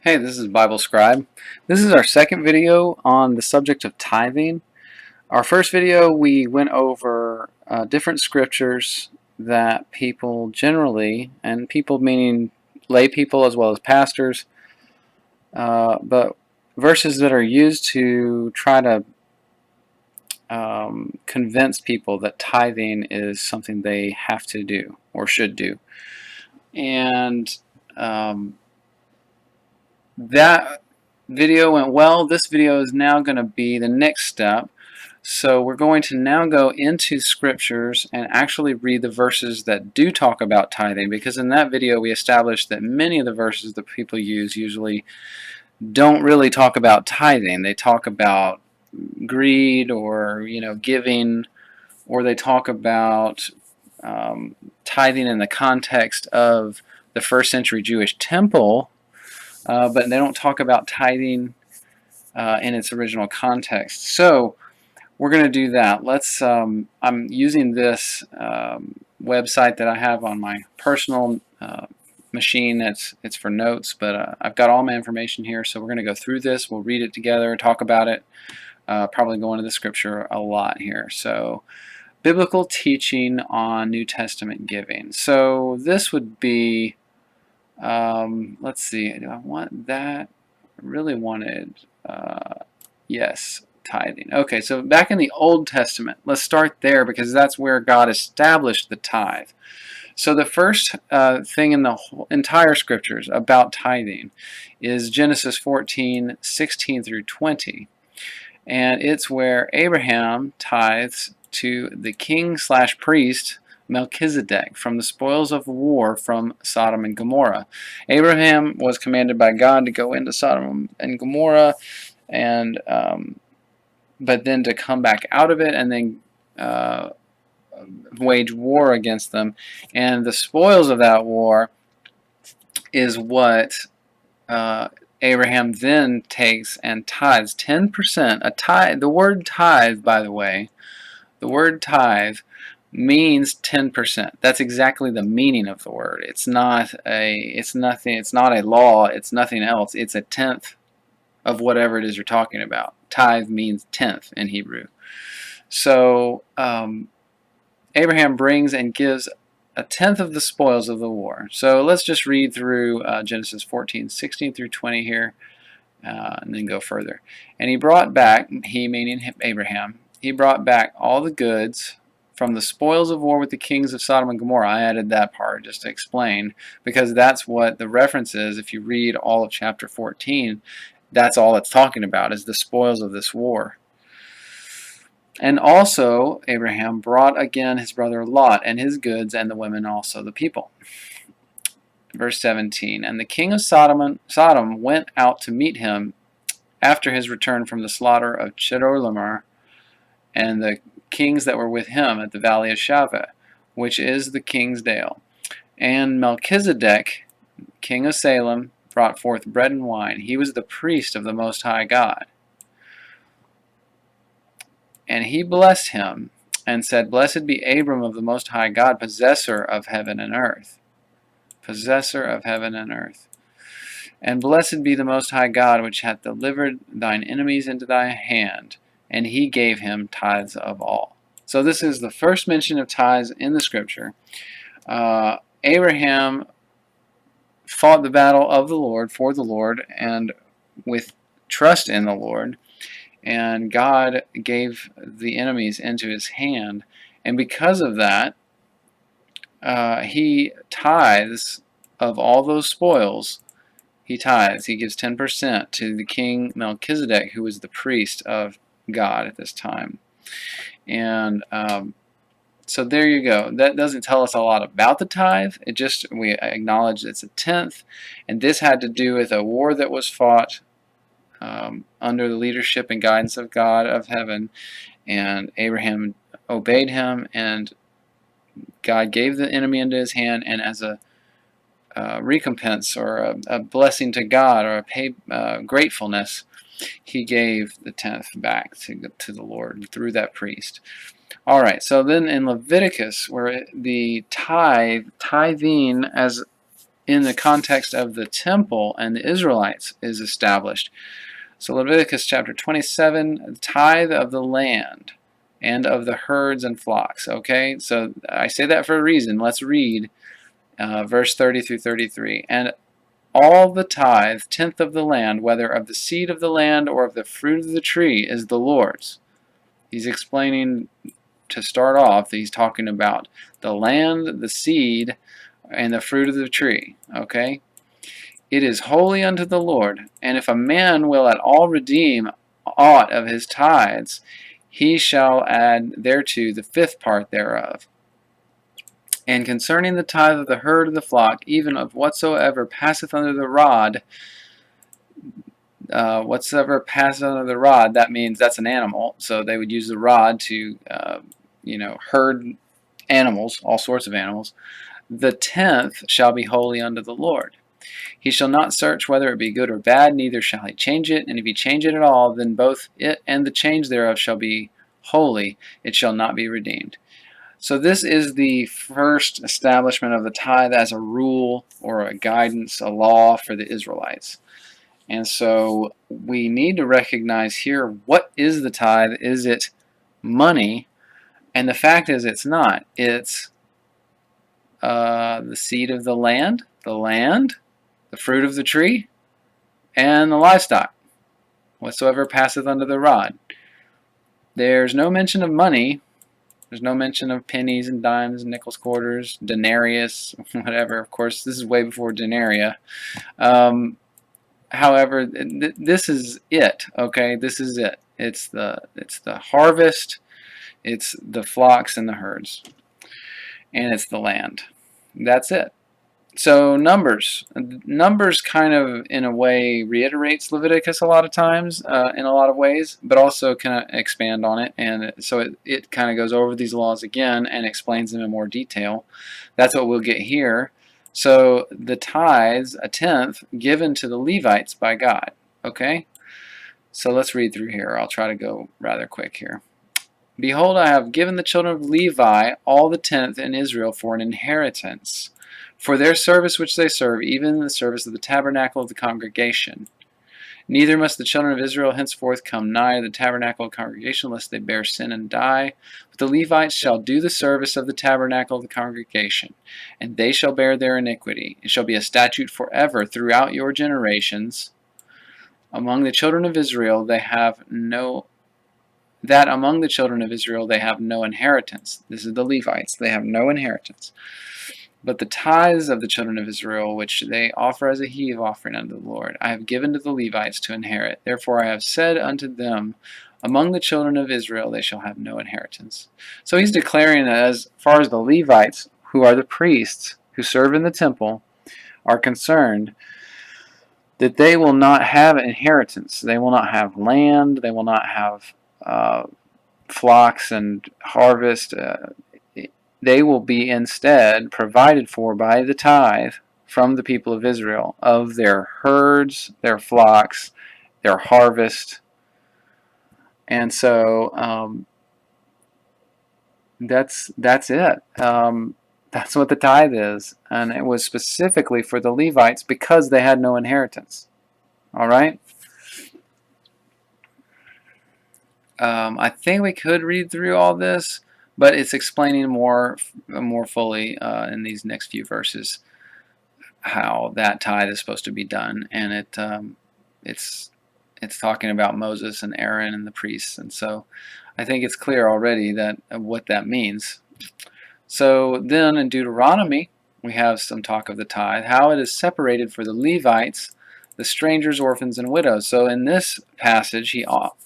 Hey, this is Bible Scribe. This is our second video on the subject of tithing. Our first video, we went over different scriptures that people generally, and people meaning lay people as well as pastors, but verses that are used to try to convince people that tithing is something they have to do or should do. And that video went well. This video is now going to be the next step. So we're going to now go into scriptures and actually read the verses that do talk about tithing, because in that video we established that many of the verses that people use usually don't really talk about tithing. They talk about greed or giving, or they talk about tithing in the context of the first century Jewish temple, but they don't talk about tithing in its original context. So we're going to do that. I'm using this website that I have on my personal machine. It's for notes, but I've got all my information here. So we're going to go through this. We'll read it together, talk about it, probably go into the scripture a lot here. So biblical teaching on New Testament giving. So this would be, let's see, do I want that? I really wanted, yes, tithing. Okay, so back in the Old Testament, let's start there because that's where God established the tithe. So the first thing in the whole, entire scriptures about tithing is Genesis 14:16 through 20. And it's where Abraham tithes to the king/priest Melchizedek from the spoils of war from Sodom and Gomorrah. Abraham was commanded by God to go into Sodom and Gomorrah, and but then to come back out of it and then wage war against them. And the spoils of that war is what Abraham then takes and tithes 10%. A tithe, the word tithe, by the way, the word tithe means 10%. That's exactly the meaning of the word. It's not a law, it's nothing else. It's a tenth of whatever it is you're talking about. Tithe means tenth in Hebrew. So Abraham brings and gives a tenth of the spoils of the war. So let's just read through Genesis 14:16 through 20 here, and then go further. And he brought back, he meaning Abraham, he brought back all the goods from the spoils of war with the kings of Sodom and Gomorrah. I added that part just to explain, because that's what the reference is. If you read all of chapter 14, that's all it's talking about, is the spoils of this war. And also Abraham brought again his brother Lot and his goods, and the women also the people. Verse 17, and the king of Sodom went out to meet him after his return from the slaughter of Chedorlaomer, and the kings that were with him at the valley of Shaveh, which is the king's dale. And Melchizedek, king of Salem, brought forth bread and wine. He was the priest of the Most High God. And he blessed him and said, Blessed be Abram of the Most High God, possessor of heaven and earth. Possessor of heaven and earth. And blessed be the Most High God, which hath delivered thine enemies into thy hand. And he gave him tithes of all. So this is the first mention of tithes in the scripture. Abraham fought the battle of the Lord, for the Lord, and with trust in the Lord. And God gave the enemies into his hand. And because of that, he tithes of all those spoils. He tithes. He gives 10% to the king Melchizedek, who was the priest of God at this time. And so there you go. That doesn't tell us a lot about the tithe. It just, we acknowledge it's a tenth. And this had to do with a war that was fought under the leadership and guidance of God of heaven. And Abraham obeyed him, and God gave the enemy into his hand, and as a recompense or a blessing to God, or a gratefulness, he gave the tenth back to the Lord through that priest. All right, so then in Leviticus, where the tithing as in the context of the temple and the Israelites is established. So Leviticus chapter 27, tithe of the land and of the herds and flocks. Okay, so I say that for a reason. Let's read verse 30 through 33. And all the tithe, tenth of the land, whether of the seed of the land or of the fruit of the tree, is the Lord's. He's explaining, to start off, he's talking about the land, the seed, and the fruit of the tree. Okay? It is holy unto the Lord, and if a man will at all redeem aught of his tithes, he shall add thereto the fifth part thereof. And concerning the tithe of the herd of the flock, even of whatsoever passeth under the rod, whatsoever passeth under the rod, that means that's an animal. So they would use the rod to, herd animals, all sorts of animals. The tenth shall be holy unto the Lord. He shall not search whether it be good or bad, neither shall he change it. And if he change it at all, then both it and the change thereof shall be holy. It shall not be redeemed. So this is the first establishment of the tithe as a rule or a guidance, a law for the Israelites. And so we need to recognize here, what is the tithe? Is it money? And the fact is it's not. It's the seed of the land, the fruit of the tree, and the livestock, whatsoever passeth under the rod. There's no mention of money. There's no mention of pennies and dimes and nickels, quarters, denarius, whatever. Of course, this is way before denarii. However, this is it. Okay, this is it. It's the harvest. It's the flocks and the herds, and it's the land. That's it. So Numbers kind of, in a way, reiterates Leviticus a lot of times, in a lot of ways, but also can expand on it, and so it kind of goes over these laws again and explains them in more detail. That's what we'll get here. So the tithes, a tenth, given to the Levites by God. Okay? So let's read through here. I'll try to go rather quick here. Behold, I have given the children of Levi all the tenth in Israel for an inheritance, for their service which they serve, even the service of the tabernacle of the congregation. Neither must the children of Israel henceforth come nigh the tabernacle of the congregation, lest they bear sin and die. But the Levites shall do the service of the tabernacle of the congregation, and they shall bear their iniquity. It shall be a statute forever throughout your generations. Among the children of Israel they have no inheritance. This is the Levites. They have no inheritance. But the tithes of the children of Israel, which they offer as a heave offering unto the Lord, I have given to the Levites to inherit. Therefore I have said unto them, among the children of Israel they shall have no inheritance. So he's declaring that as far as the Levites, who are the priests, who serve in the temple, are concerned, that they will not have an inheritance. They will not have land. They will not have flocks and harvest. They will be instead provided for by the tithe from the people of Israel of their herds, their flocks, their harvest. And so that's it. That's what the tithe is. And it was specifically for the Levites because they had no inheritance. All right? I think we could read through all this, but it's explaining more fully in these next few verses how that tithe is supposed to be done, and it's talking about Moses and Aaron and the priests, and so I think it's clear already that what that means. So then in Deuteronomy we have some talk of the tithe, how it is separated for the Levites, the strangers, orphans, and widows. So in this passage he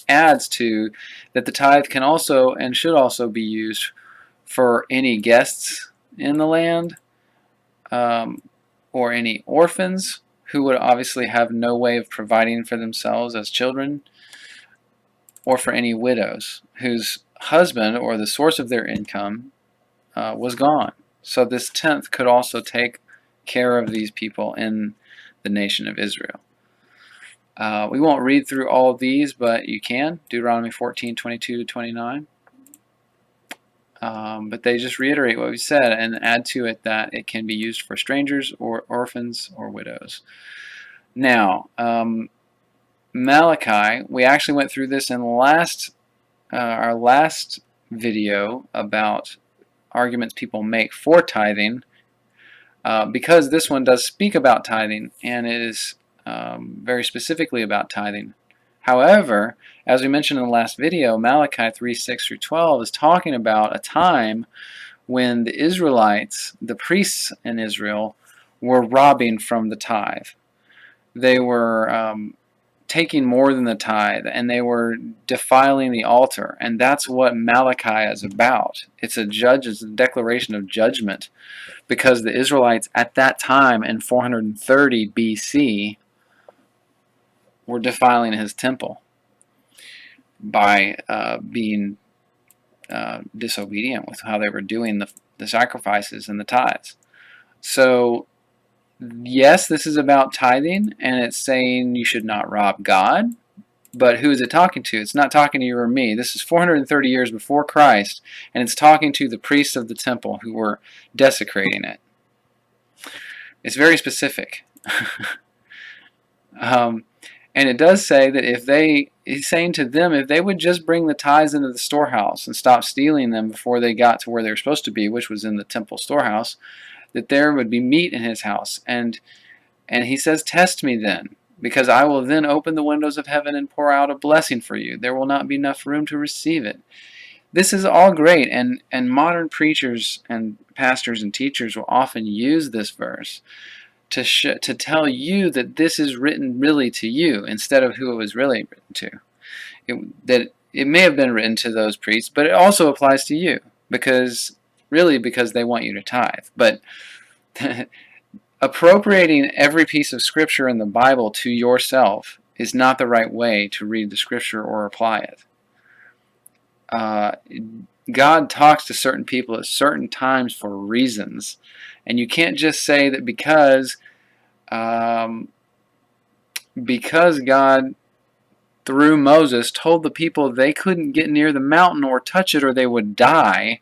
adds to that the tithe can also and should also be used for any guests in the land, or any orphans who would obviously have no way of providing for themselves as children, or for any widows whose husband or the source of their income was gone. So this tenth could also take care of these people in the nation of Israel. We won't read through all of these, but you can. Deuteronomy 14:22-29. But they just reiterate what we said and add to it that it can be used for strangers or orphans or widows. Now, Malachi, we actually went through this in our last video about arguments people make for tithing, because this one does speak about tithing, and it is very specifically about tithing. However, as we mentioned in the last video, Malachi 3:6-12 is talking about a time when the Israelites, the priests in Israel, were robbing from the tithe. They were taking more than the tithe, and they were defiling the altar, and that's what Malachi is about. It's a declaration of judgment, because the Israelites at that time in 430 BC were defiling his temple by being disobedient with how they were doing the sacrifices and the tithes. So yes, this is about tithing, and it's saying you should not rob God. But who is it talking to? It's not talking to you or me. This is 430 years before Christ, and it's talking to the priests of the temple who were desecrating it. It's very specific. And it does say that he's saying to them, if they would just bring the tithes into the storehouse and stop stealing them before they got to where they were supposed to be, which was in the temple storehouse, that there would be meat in his house. And he says, test me then, because I will then open the windows of heaven and pour out a blessing for you. There will not be enough room to receive it. This is all great, and modern preachers and pastors and teachers will often use this verse to tell you that this is written really to you instead of who it was really written to. That it may have been written to those priests, but it also applies to you, because they want you to tithe. But appropriating every piece of scripture in the Bible to yourself is not the right way to read the scripture or apply it. God talks to certain people at certain times for reasons, and you can't just say that because God, through Moses, told the people they couldn't get near the mountain or touch it or they would die.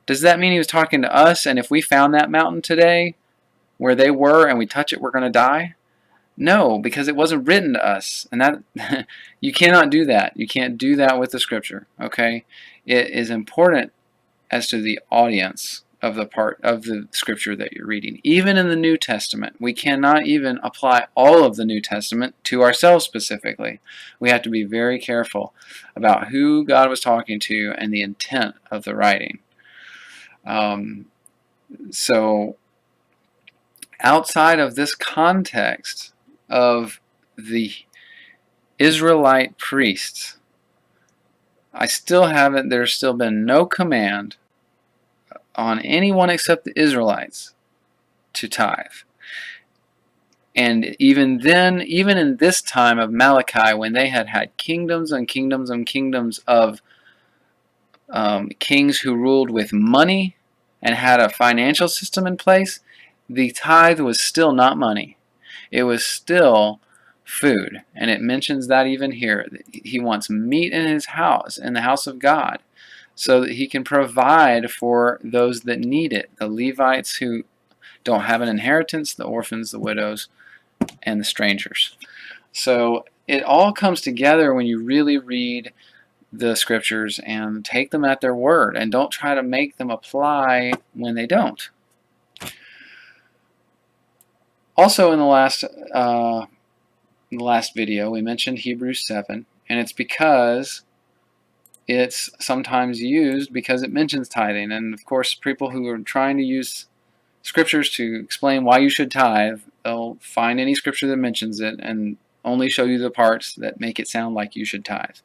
Does that mean he was talking to us, and if we found that mountain today where they were and we touch it, we're going to die? No, because it wasn't written to us, and that you cannot do that. You can't do that with the scripture. Okay, it is important as to the audience of the part of the scripture that you're reading. Even in the New Testament, we cannot even apply all of the New Testament to ourselves specifically. We have to be very careful about who God was talking to and the intent of the writing. So outside of this context of the Israelite priests, there's still been no command on anyone except the Israelites to tithe. And even then, even in this time of Malachi, when they had kingdoms and kingdoms and kingdoms of kings who ruled with money and had a financial system in place, the tithe was still not money. It was still food. And it mentions that even here. He wants meat in his house, in the house of God, so that he can provide for those that need it. The Levites who don't have an inheritance, the orphans, the widows, and the strangers. So it all comes together when you really read the scriptures and take them at their word, and don't try to make them apply when they don't. Also, in the last video, we mentioned Hebrews 7, and it's because it's sometimes used because it mentions tithing. And of course, people who are trying to use scriptures to explain why you should tithe, they'll find any scripture that mentions it and only show you the parts that make it sound like you should tithe.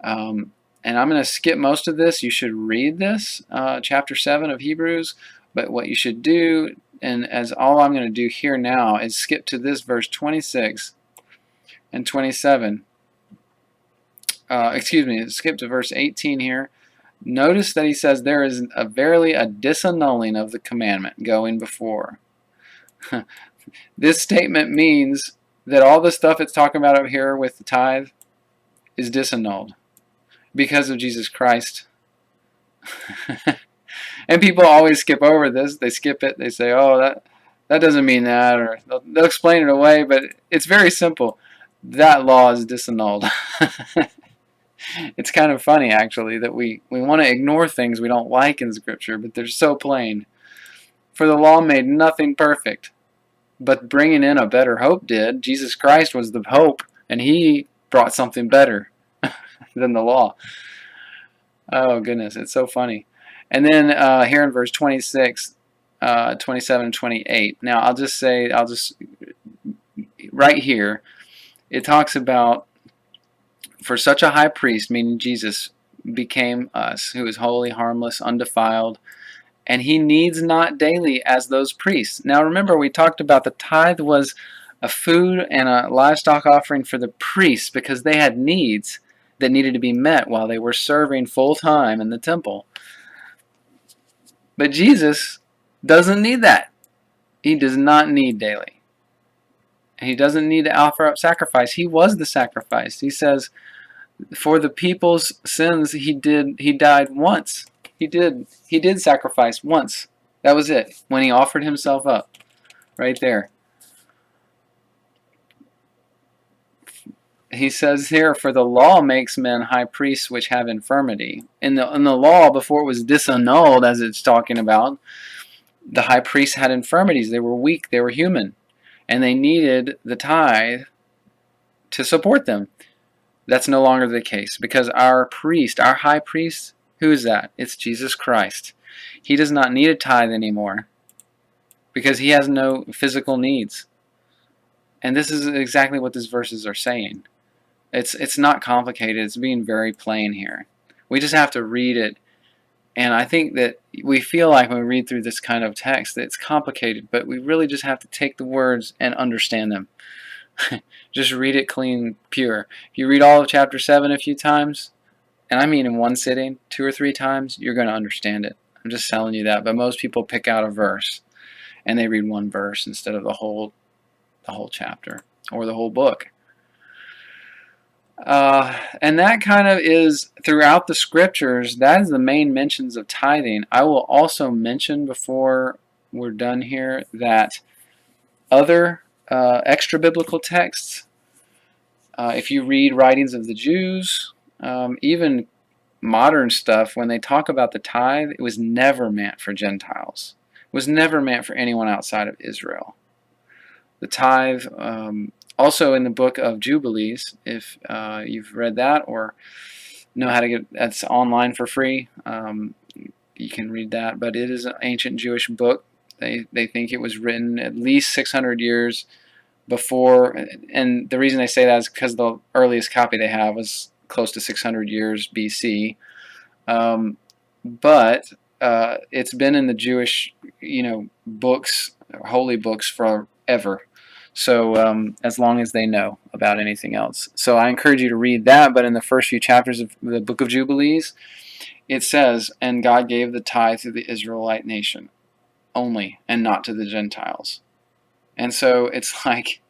And I'm going to skip most of this. You should read this, chapter 7 of Hebrews. But what you should do, and as all I'm going to do here now, is skip to this verse 26 and 27. Skip to verse 18 here. Notice that he says there is verily a disannulling of the commandment going before. This statement means that all the stuff it's talking about up here with the tithe is disannulled because of Jesus Christ And people always skip over this. They skip it. They say, "Oh, that doesn't mean that," or they'll explain it away. But it's very simple. That law is disannulled. It's kind of funny, actually, that we want to ignore things we don't like in Scripture, but they're so plain. For the law made nothing perfect, but bringing in a better hope did. Jesus Christ was the hope, and He brought something better than the law. Oh, goodness, it's so funny. And then here in verse 26, 27, and 28. Now, I'll just right here, it talks about, for such a high priest, meaning Jesus, became us, who is holy, harmless, undefiled, and he needs not daily as those priests. Now, remember, we talked about the tithe was a food and a livestock offering for the priests because they had needs that needed to be met while they were serving full time in the temple. But Jesus doesn't need that. He does not need daily. He doesn't need to offer up sacrifice. He was the sacrifice. He says, for the people's sins, he died once. He did sacrifice once. That was it, when he offered himself up, right there. He says here, for the law makes men high priests which have infirmity. In the law, before it was disannulled, as it's talking about, the high priests had infirmities. They were weak. They were human. And they needed the tithe to support them. That's no longer the case, because our priest, our high priest, who is that? It's Jesus Christ. He does not need a tithe anymore because he has no physical needs. And this is exactly what these verses are saying. It's not complicated. It's being very plain here. We just have to read it. And I think that we feel like when we read through this kind of text that it's complicated, but we really just have to take the words and understand them. Just read it clean, pure. If you read all of chapter 7 a few times, and I mean in one sitting, 2 or 3 times, you're going to understand it. I'm just telling you that. But most people pick out a verse, and they read one verse instead of the whole chapter or the whole book. And that kind of is throughout the scriptures. That is the main mentions of tithing. I will also mention before we're done here that other extra biblical texts, if you read writings of the Jews, even modern stuff, when they talk about the tithe, it was never meant for Gentiles. It was never meant for anyone outside of Israel. The tithe, also in the book of Jubilees, if you've read that or know how to get, that's online for free. You can read that, but it is an ancient Jewish book. They think it was written at least 600 years before, and the reason they say that is because the earliest copy they have was close to 600 years BC. But it's been in the Jewish, books, holy books forever. So as long as they know about anything else. So I encourage you to read that, but in the first few chapters of the book of Jubilees, it says, and God gave the tithe to the Israelite nation only, and not to the Gentiles. And so it's like,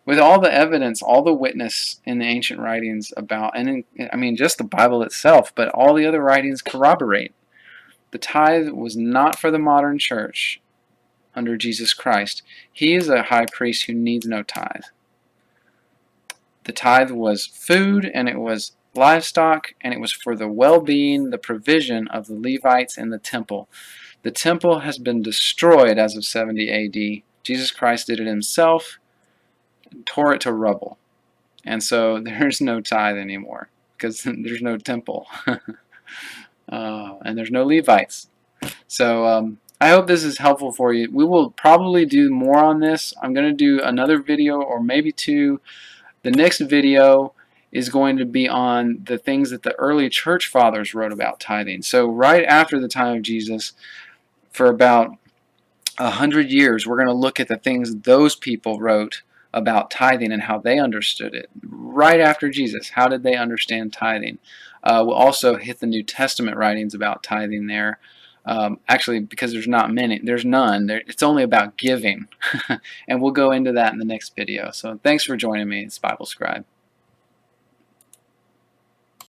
with all the evidence, all the witness in the ancient writings about, and just the Bible itself, but all the other writings corroborate, the tithe was not for the modern church under Jesus Christ. He is a high priest who needs no tithe. The tithe was food, and it was livestock, and it was for the well-being, the provision of the Levites in the temple. The temple has been destroyed as of 70 A.D. Jesus Christ did it himself, tore it to rubble. And so there's no tithe anymore because there's no temple. And there's no Levites. So I hope this is helpful for you. We will probably do more on this. I'm going to do another video or maybe 2. The next video is going to be on the things that the early church fathers wrote about tithing. So right after the time of Jesus, for about 100 years, we're going to look at the things those people wrote about tithing and how they understood it. Right after Jesus, how did they understand tithing? We'll also hit the New Testament writings about tithing there. Actually, because there's none. It's only about giving. And we'll go into that in the next video. So thanks for joining me. It's Bible Scribe.